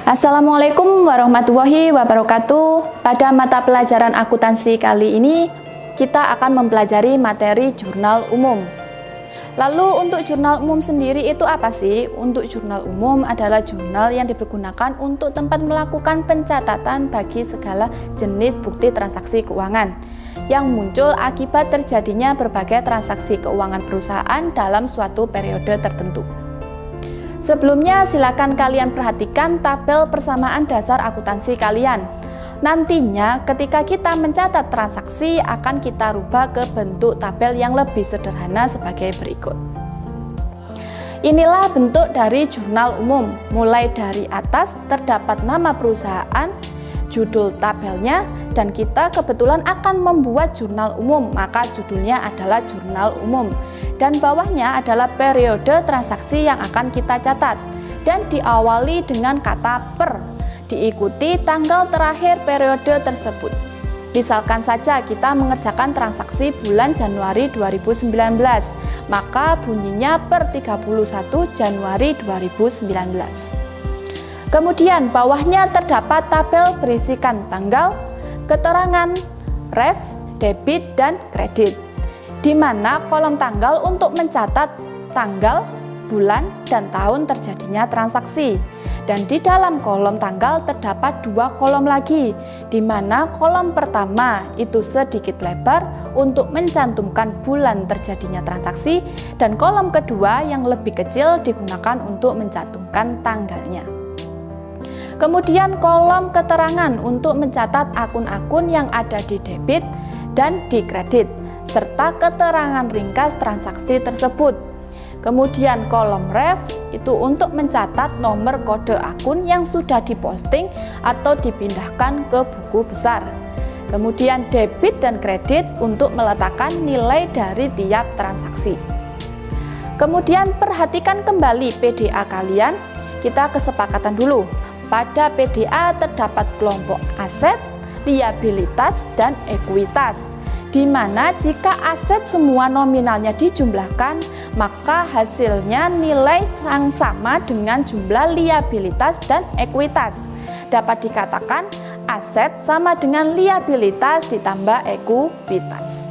Assalamualaikum warahmatullahi wabarakatuh. Pada mata pelajaran akuntansi kali ini, kita akan mempelajari materi jurnal umum. Lalu untuk jurnal umum sendiri itu apa sih? Untuk jurnal umum adalah jurnal yang dipergunakan untuk tempat melakukan pencatatan bagi segala jenis bukti transaksi keuangan yang muncul akibat terjadinya berbagai transaksi keuangan perusahaan dalam suatu periode tertentu. Sebelumnya, silakan kalian perhatikan tabel persamaan dasar akuntansi kalian. Nantinya, ketika kita mencatat transaksi, akan kita rubah ke bentuk tabel yang lebih sederhana sebagai berikut. Inilah bentuk dari jurnal umum. Mulai dari atas terdapat nama perusahaan, judul tabelnya, dan kita kebetulan akan membuat jurnal umum, maka judulnya adalah jurnal umum. Dan bawahnya adalah periode transaksi yang akan kita catat, dan diawali dengan kata per, diikuti tanggal terakhir periode tersebut. Misalkan saja kita mengerjakan transaksi bulan Januari 2019, maka bunyinya per 31 Januari 2019. Kemudian bawahnya terdapat tabel berisikan tanggal, keterangan, ref, debit, dan kredit, di mana kolom tanggal untuk mencatat tanggal, bulan, dan tahun terjadinya transaksi. Dan di dalam kolom tanggal terdapat dua kolom lagi, di mana kolom pertama itu sedikit lebar untuk mencantumkan bulan terjadinya transaksi, dan kolom kedua yang lebih kecil digunakan untuk mencantumkan tanggalnya. Kemudian kolom keterangan untuk mencatat akun-akun yang ada di debit dan di kredit, serta keterangan ringkas transaksi tersebut. Kemudian kolom ref itu untuk mencatat nomor kode akun yang sudah diposting atau dipindahkan ke buku besar. Kemudian debit dan kredit untuk meletakkan nilai dari tiap transaksi. Kemudian perhatikan kembali PDA kalian, kita kesepakatan dulu. Pada PDA terdapat kelompok aset, liabilitas, dan ekuitas, di mana jika aset semua nominalnya dijumlahkan, maka hasilnya nilai yang sama dengan jumlah liabilitas dan ekuitas. Dapat dikatakan aset sama dengan liabilitas ditambah ekuitas.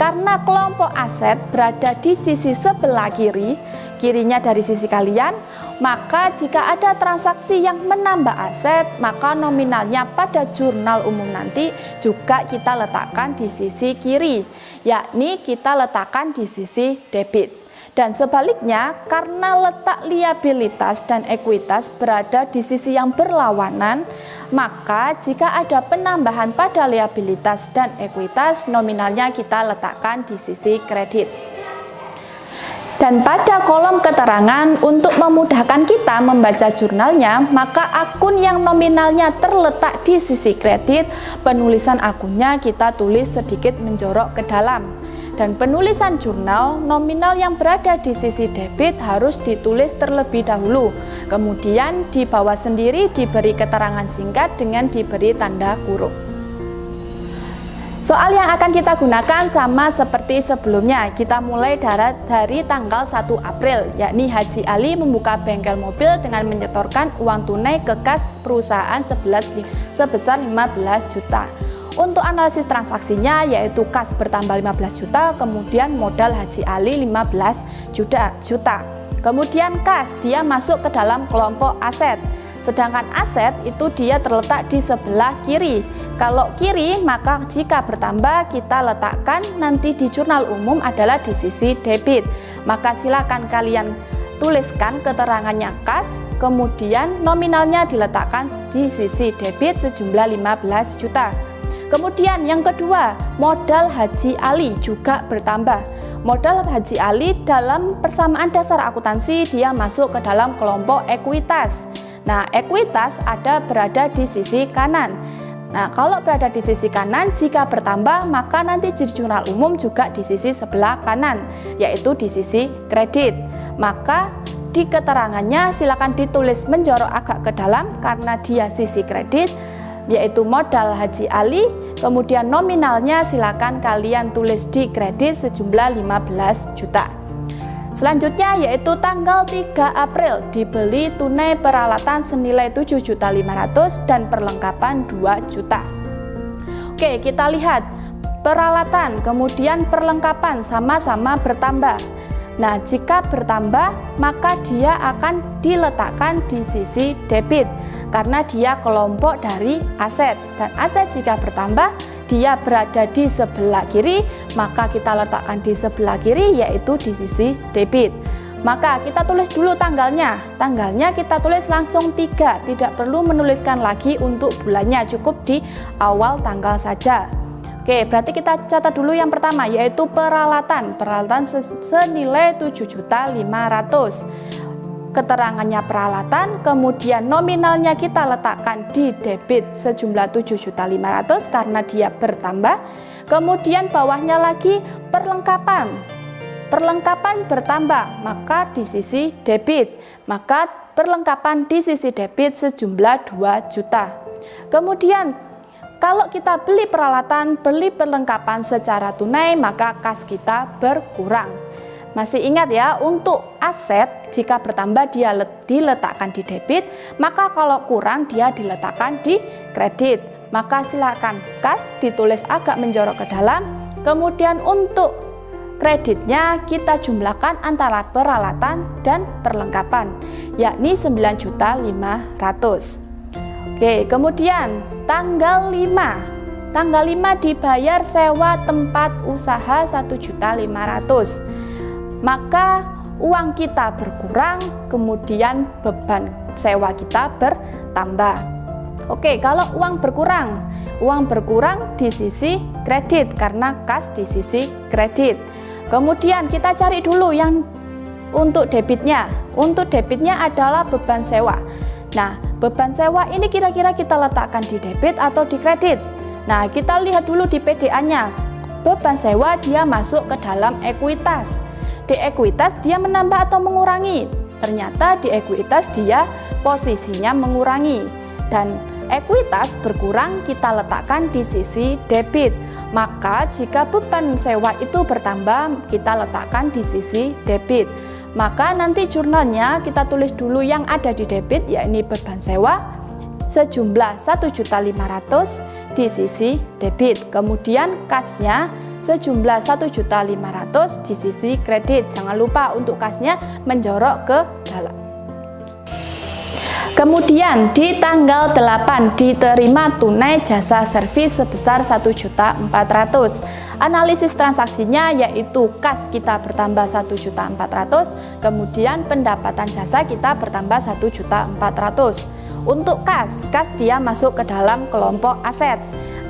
Karena kelompok aset berada di sisi sebelah kiri, kirinya dari sisi kalian, maka jika ada transaksi yang menambah aset, maka nominalnya pada jurnal umum nanti juga kita letakkan di sisi kiri, yakni kita letakkan di sisi debit. Dan sebaliknya, karena letak liabilitas dan ekuitas berada di sisi yang berlawanan, maka jika ada penambahan pada liabilitas dan ekuitas, nominalnya kita letakkan di sisi kredit. Dan pada kolom keterangan, untuk memudahkan kita membaca jurnalnya, maka akun yang nominalnya terletak di sisi kredit, penulisan akunnya kita tulis sedikit menjorok ke dalam. Dan penulisan jurnal, nominal yang berada di sisi debit harus ditulis terlebih dahulu. Kemudian di bawah sendiri diberi keterangan singkat dengan diberi tanda kurung. Soal yang akan kita gunakan sama seperti sebelumnya. Kita mulai dari tanggal 1 April, yakni Haji Ali membuka bengkel mobil dengan menyetorkan uang tunai ke kas perusahaan sebesar 15 juta. Untuk analisis transaksinya yaitu kas bertambah 15 juta, kemudian modal Haji Ali 15 juta. Kemudian kas dia masuk ke dalam kelompok aset. Sedangkan aset itu dia terletak di sebelah kiri. Kalau kiri, maka jika bertambah kita letakkan nanti di jurnal umum adalah di sisi debit. Maka silakan kalian tuliskan keterangannya kas, kemudian nominalnya diletakkan di sisi debit sejumlah 15 juta. Kemudian yang kedua, modal Haji Ali juga bertambah. Modal Haji Ali dalam persamaan dasar akuntansi dia masuk ke dalam kelompok ekuitas. Nah, ekuitas berada di sisi kanan. Nah, kalau berada di sisi kanan, jika bertambah, maka nanti di jurnal umum juga di sisi sebelah kanan, yaitu di sisi kredit. Maka di keterangannya silakan ditulis menjorok agak ke dalam karena dia sisi kredit, yaitu modal Haji Ali. Kemudian nominalnya silakan kalian tulis di kredit sejumlah 15 juta. Selanjutnya yaitu tanggal 3 April dibeli tunai peralatan senilai 7.500.000 dan perlengkapan 2 juta. Oke, kita lihat peralatan kemudian perlengkapan sama-sama bertambah. Nah, jika bertambah maka dia akan diletakkan di sisi debit karena dia kelompok dari aset, dan aset jika bertambah dia berada di sebelah kiri, maka kita letakkan di sebelah kiri yaitu di sisi debit. Maka kita tulis dulu tanggalnya. Tanggalnya kita tulis langsung 3, tidak perlu menuliskan lagi untuk bulannya, cukup di awal tanggal saja. Oke, berarti kita catat dulu yang pertama yaitu peralatan. Peralatan senilai 7.500.000. Keterangannya peralatan, kemudian nominalnya kita letakkan di debit sejumlah 7.500.000 karena dia bertambah. Kemudian bawahnya lagi perlengkapan. Perlengkapan bertambah, maka di sisi debit. Maka perlengkapan di sisi debit sejumlah 2 juta. Kemudian kalau kita beli peralatan, beli perlengkapan secara tunai, maka kas kita berkurang. Masih ingat ya, untuk aset jika bertambah dia diletakkan di debit, maka kalau kurang dia diletakkan di kredit. Maka silakan kas ditulis agak menjorok ke dalam. Kemudian untuk kreditnya kita jumlahkan antara peralatan dan perlengkapan, yakni 9.500.000. Oke, kemudian tanggal 5. Tanggal 5 dibayar sewa tempat usaha 1.500.000. Maka uang kita berkurang, kemudian beban sewa kita bertambah. Oke, kalau uang berkurang di sisi kredit karena kas di sisi kredit. Kemudian kita cari dulu yang untuk debitnya. Untuk debitnya adalah beban sewa. Nah, beban sewa ini kira-kira kita letakkan di debit atau di kredit? Nah, kita lihat dulu di PDA-nya. Beban sewa dia masuk ke dalam ekuitas. Di ekuitas dia menambah atau mengurangi? Ternyata di ekuitas dia posisinya mengurangi, dan ekuitas berkurang kita letakkan di sisi debit. Maka jika beban sewa itu bertambah kita letakkan di sisi debit. Maka nanti jurnalnya kita tulis dulu yang ada di debit, yakni beban sewa sejumlah 1.500.000 di sisi debit. Kemudian kasnya sejumlah 1.500.000 di sisi kredit. Jangan lupa untuk kasnya menjorok ke dalam. Kemudian di tanggal 8 diterima tunai jasa servis sebesar 1.400.000. Analisis transaksinya yaitu kas kita bertambah 1.400.000, kemudian pendapatan jasa kita bertambah 1.400.000. Untuk kas dia masuk ke dalam kelompok aset.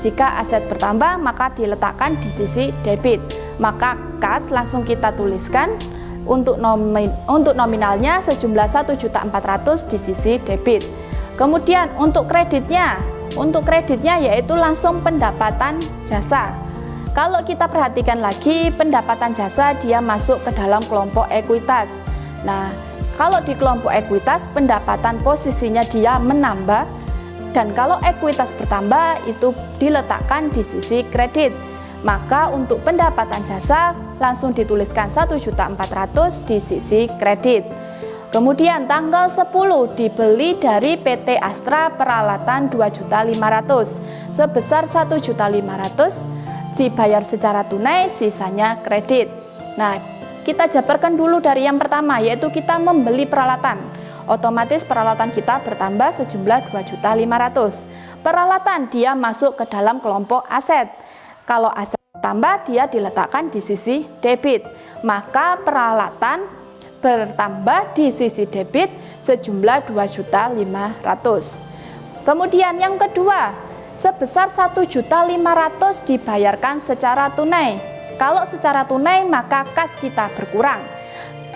Jika aset bertambah maka diletakkan di sisi debit. Maka kas langsung kita tuliskan untuk nominalnya sejumlah 1.400.000 di sisi debit. Kemudian untuk kreditnya yaitu langsung pendapatan jasa. Kalau kita perhatikan lagi, pendapatan jasa dia masuk ke dalam kelompok ekuitas. Nah, kalau di kelompok ekuitas pendapatan posisinya dia menambah, dan kalau ekuitas bertambah itu diletakkan di sisi kredit. Maka untuk pendapatan jasa langsung dituliskan 1.400.000 di sisi kredit. Kemudian tanggal 10 dibeli dari PT Astra peralatan 2.500.000 sebesar 1.500.000 dibayar secara tunai, sisanya kredit. Nah, kita jabarkan dulu dari yang pertama, yaitu kita membeli peralatan. Otomatis peralatan kita bertambah sejumlah 2.500.000. Peralatan dia masuk ke dalam kelompok aset. Kalau aset bertambah dia diletakkan di sisi debit. Maka peralatan bertambah di sisi debit sejumlah 2.500.000. Kemudian yang kedua, sebesar 1.500.000 dibayarkan secara tunai. Kalau secara tunai maka kas kita berkurang.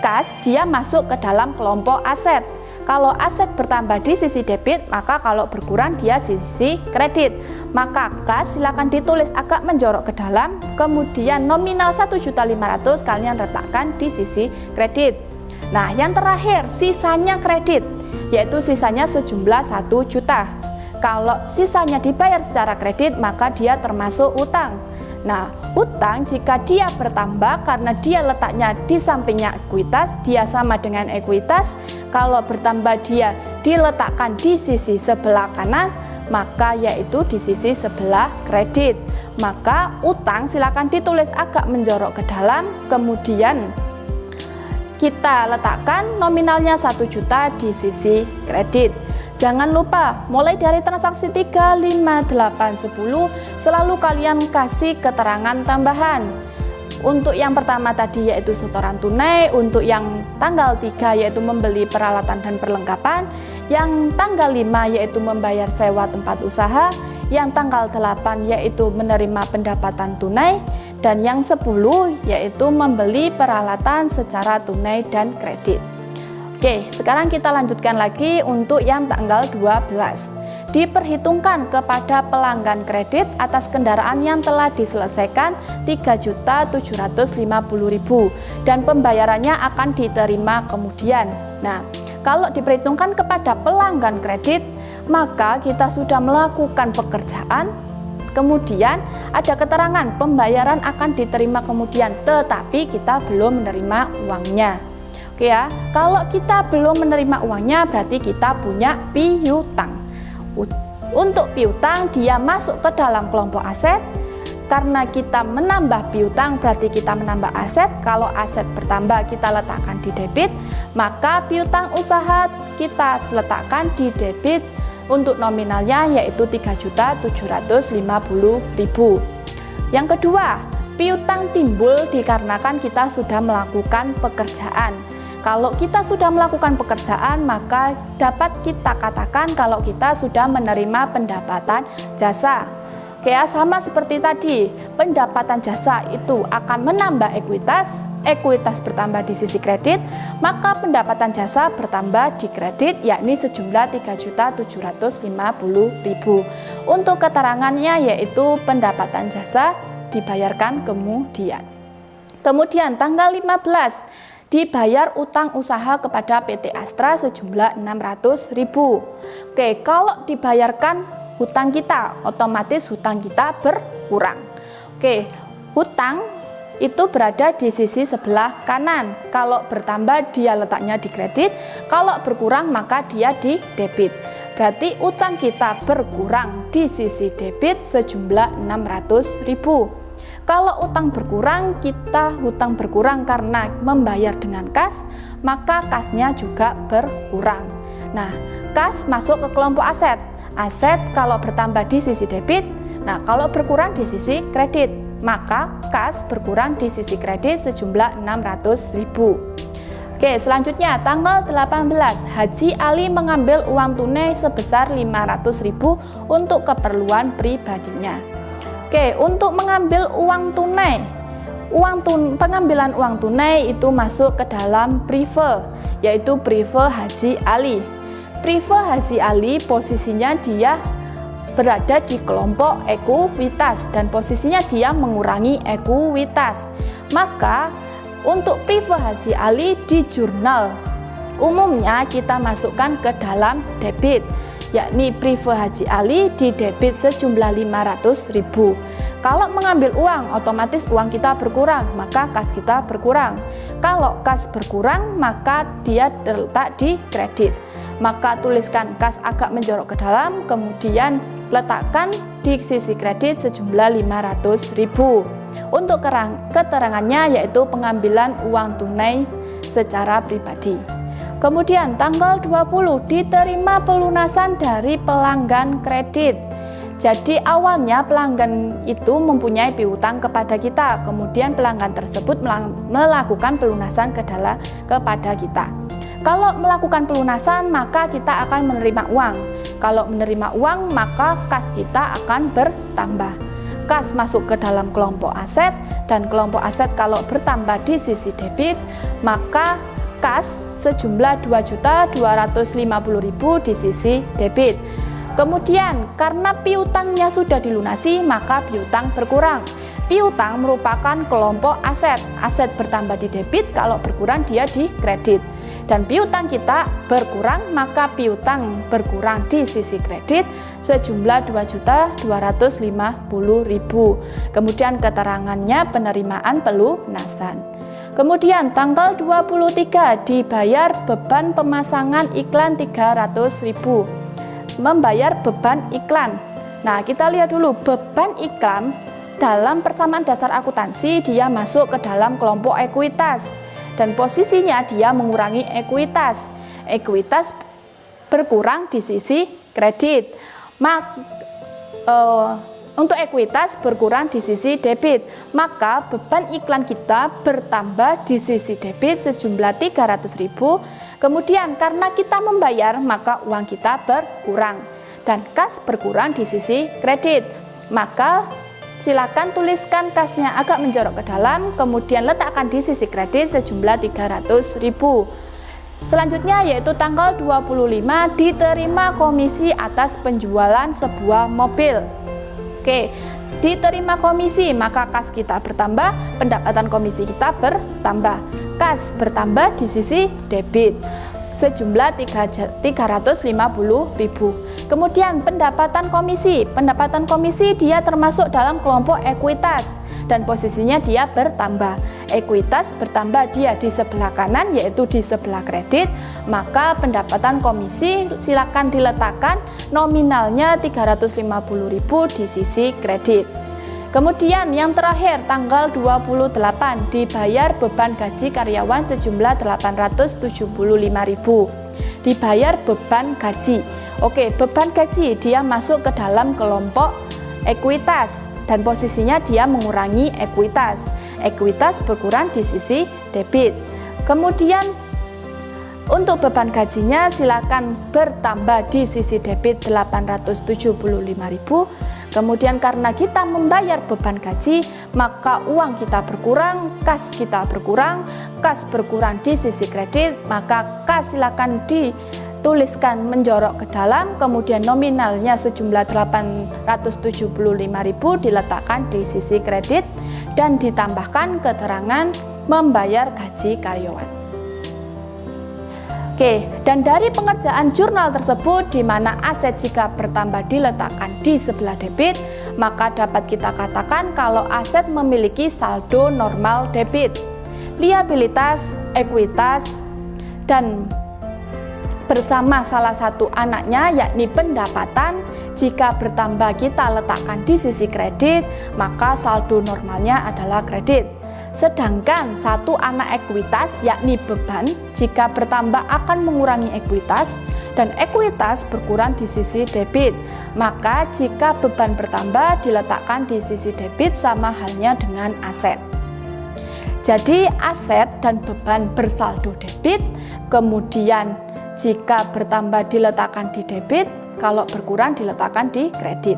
Kas dia masuk ke dalam kelompok aset. Kalau aset bertambah di sisi debit, maka kalau berkurang dia di sisi kredit. Maka kas silakan ditulis agak menjorok ke dalam, kemudian nominal 1.500.000 kalian letakkan di sisi kredit. Nah, yang terakhir sisanya kredit, yaitu sisanya sejumlah 1 juta. Kalau sisanya dibayar secara kredit, maka dia termasuk utang. Nah, hutang jika dia bertambah karena dia letaknya di sampingnya ekuitas, dia sama dengan ekuitas. Kalau bertambah dia diletakkan di sisi sebelah kanan, maka yaitu di sisi sebelah kredit. Maka utang silakan ditulis agak menjorok ke dalam, kemudian kita letakkan nominalnya 1 juta di sisi kredit. Jangan lupa, mulai dari transaksi 3, 5, 8, 10, selalu kalian kasih keterangan tambahan. Untuk yang pertama tadi yaitu setoran tunai, untuk yang tanggal 3 yaitu membeli peralatan dan perlengkapan, yang tanggal 5 yaitu membayar sewa tempat usaha, yang tanggal 8 yaitu menerima pendapatan tunai, dan yang 10 yaitu membeli peralatan secara tunai dan kredit. Oke, sekarang kita lanjutkan lagi untuk yang tanggal 12. Diperhitungkan kepada pelanggan kredit atas kendaraan yang telah diselesaikan 3.750.000 dan pembayarannya akan diterima kemudian. Nah, kalau diperhitungkan kepada pelanggan kredit, maka kita sudah melakukan pekerjaan, kemudian ada keterangan pembayaran akan diterima kemudian, tetapi kita belum menerima uangnya. Oke ya, kalau kita belum menerima uangnya berarti kita punya piutang. Untuk piutang dia masuk ke dalam kelompok aset. Karena kita menambah piutang berarti kita menambah aset. Kalau aset bertambah kita letakkan di debit, maka piutang usaha kita letakkan di debit untuk nominalnya yaitu 3.750.000. Yang kedua, piutang timbul dikarenakan kita sudah melakukan pekerjaan. Kalau kita sudah melakukan pekerjaan, maka dapat kita katakan kalau kita sudah menerima pendapatan jasa. Oke ya, sama seperti tadi, pendapatan jasa itu akan menambah ekuitas, ekuitas bertambah di sisi kredit, maka pendapatan jasa bertambah di kredit, yakni sejumlah 3.750.000. Untuk keterangannya yaitu pendapatan jasa dibayarkan kemudian. Kemudian tanggal 15, dibayar utang usaha kepada PT Astra sejumlah 600.000. Oke, kalau dibayarkan hutang kita, otomatis hutang kita berkurang. Oke, hutang itu berada di sisi sebelah kanan. Kalau bertambah dia letaknya di kredit, kalau berkurang maka dia di debit. Berarti utang kita berkurang di sisi debit sejumlah 600.000. Kalau utang berkurang, kita hutang berkurang karena membayar dengan kas, maka kasnya juga berkurang. Nah, kas masuk ke kelompok aset. Aset kalau bertambah di sisi debit, nah kalau berkurang di sisi kredit, maka kas berkurang di sisi kredit sejumlah 600.000. Oke, selanjutnya tanggal 18, Haji Ali mengambil uang tunai sebesar 500.000 untuk keperluan pribadinya. Oke, untuk mengambil uang tunai, pengambilan uang tunai itu masuk ke dalam prive, yaitu prive Haji Ali. Prive Haji Ali posisinya dia berada di kelompok ekuitas dan posisinya dia mengurangi ekuitas. Maka untuk prive Haji Ali di jurnal umumnya kita masukkan ke dalam debit, yakni prive Haji Ali di debit sejumlah 500.000. Kalau mengambil uang, otomatis uang kita berkurang, maka kas kita berkurang. Kalau kas berkurang, maka dia terletak di kredit. Maka tuliskan kas agak menjorok ke dalam, kemudian letakkan di sisi kredit sejumlah 500.000. Untuk keterangannya yaitu pengambilan uang tunai secara pribadi. Kemudian tanggal 20 diterima pelunasan dari pelanggan kredit. Jadi awalnya pelanggan itu mempunyai piutang kepada kita, kemudian pelanggan tersebut melakukan pelunasan kepada kita. Kalau melakukan pelunasan maka kita akan menerima uang. Kalau menerima uang maka kas kita akan bertambah. Kas masuk ke dalam kelompok aset dan kelompok aset kalau bertambah di sisi debit maka kas sejumlah 2.250.000 di sisi debit. Kemudian karena piutangnya sudah dilunasi maka piutang berkurang. Piutang merupakan kelompok aset. Aset bertambah di debit, kalau berkurang dia di kredit. dan piutang kita berkurang, maka piutang berkurang di sisi kredit sejumlah 2.250.000. Kemudian keterangannya penerimaan pelunasan. Kemudian tanggal 23 dibayar beban pemasangan iklan 300.000. Membayar beban iklan. Nah, kita lihat dulu beban iklan dalam persamaan dasar akuntansi dia masuk ke dalam kelompok ekuitas. Dan posisinya dia mengurangi ekuitas. Ekuitas berkurang di sisi kredit. Untuk ekuitas berkurang di sisi debit. Maka beban iklan kita bertambah di sisi debit sejumlah 300.000. Kemudian karena kita membayar maka uang kita berkurang. Dan kas berkurang di sisi kredit. Maka silakan tuliskan kasnya agak menjorok ke dalam, kemudian letakkan di sisi kredit sejumlah 300.000. Selanjutnya yaitu tanggal 25 diterima komisi atas penjualan sebuah mobil. Oke, diterima komisi maka kas kita bertambah, pendapatan komisi kita bertambah. Kas bertambah di sisi debit sejumlah 350.000. Kemudian pendapatan komisi dia termasuk dalam kelompok ekuitas dan posisinya dia bertambah. Ekuitas bertambah dia di sebelah kanan yaitu di sebelah kredit, maka pendapatan komisi silakan diletakkan nominalnya 350.000 di sisi kredit. Kemudian yang terakhir tanggal 28 dibayar beban gaji karyawan sejumlah 875.000. Dibayar beban gaji. Oke, beban gaji dia masuk ke dalam kelompok ekuitas dan posisinya dia mengurangi ekuitas. Ekuitas berkurang di sisi debit. Kemudian untuk beban gajinya silakan bertambah di sisi debit 875.000. Kemudian karena kita membayar beban gaji, maka uang kita berkurang, kas kita berkurang, kas berkurang di sisi kredit, maka kas silakan dituliskan menjorok ke dalam, kemudian nominalnya sejumlah 875.000 diletakkan di sisi kredit dan ditambahkan keterangan membayar gaji karyawan. Oke, dan dari pengerjaan jurnal tersebut di mana aset jika bertambah diletakkan di sebelah debit, maka dapat kita katakan kalau aset memiliki saldo normal debit. Liabilitas, ekuitas, dan bersama salah satu anaknya yakni pendapatan jika bertambah kita letakkan di sisi kredit, maka saldo normalnya adalah kredit. Sedangkan satu anak ekuitas yakni beban jika bertambah akan mengurangi ekuitas dan ekuitas berkurang di sisi debit. Maka jika beban bertambah diletakkan di sisi debit sama halnya dengan aset. Jadi aset dan beban bersaldo debit, kemudian jika bertambah diletakkan di debit, kalau berkurang diletakkan di kredit.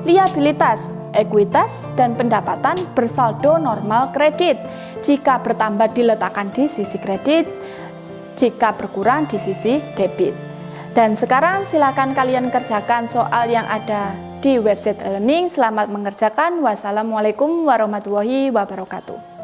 Liabilitas, ekuitas, dan pendapatan bersaldo normal kredit. Jika bertambah diletakkan di sisi kredit, jika berkurang di sisi debit. Dan sekarang silakan kalian kerjakan soal yang ada di website e-learning. Selamat mengerjakan. Wassalamualaikum warahmatullahi wabarakatuh.